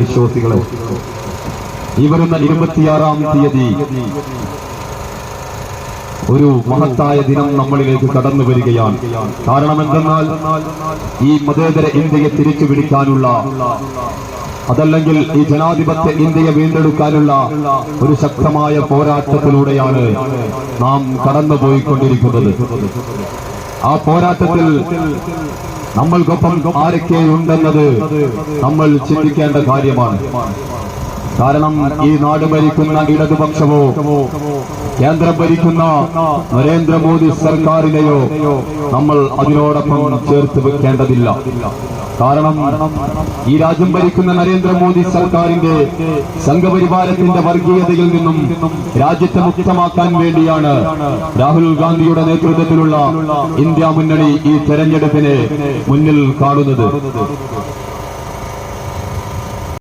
വിശ്വാസികളെ, ഈ വരുന്ന 26-ാം തീയതി ഒരു മഹത്തായ ദിനം നമ്മളിലേക്ക് കടന്നു വരികയാണ്. കാരണം എന്തെന്നാൽ ഈ മതേതര ഇന്ത്യയെ തിരിച്ചു പിടിക്കാനുള്ള, അതല്ലെങ്കിൽ ഈ ജനാധിപത്യ ഇന്ത്യയെ വീണ്ടെടുക്കാനുള്ള ഒരു ശക്തമായ പോരാട്ടത്തിലൂടെയാണ് നാം കടന്നുപോയിക്കൊണ്ടിരിക്കുന്നത്. ആ പോരാട്ടത്തിൽ നമ്മൾക്കൊപ്പം ആരൊക്കെയുണ്ടെന്നത് നമ്മൾ ചിന്തിക്കേണ്ട കാര്യമാണ്. കാരണം ഈ നാട് ഭരിക്കുന്ന ഇടതുപക്ഷമോ കേന്ദ്രം ഭരിക്കുന്ന നരേന്ദ്രമോദി സർക്കാരിനെയോ നമ്മൾ അതിനോടൊപ്പം ചേർത്ത് വെക്കേണ്ടതില്ല. കാരണം ഈ രാജ്യം ഭരിക്കുന്ന നരേന്ദ്രമോദി സർക്കാരിന്റെ സംഘപരിവാരത്തിന്റെ വർഗീയതയിൽ നിന്നും രാജ്യത്തെ മുക്തമാക്കാൻ വേണ്ടിയാണ് രാഹുൽ ഗാന്ധിയുടെ നേതൃത്വത്തിലുള്ള ഇന്ത്യ മുന്നണി ഈ തെരഞ്ഞെടുപ്പിനെ മുന്നിൽ കാണുന്നത്.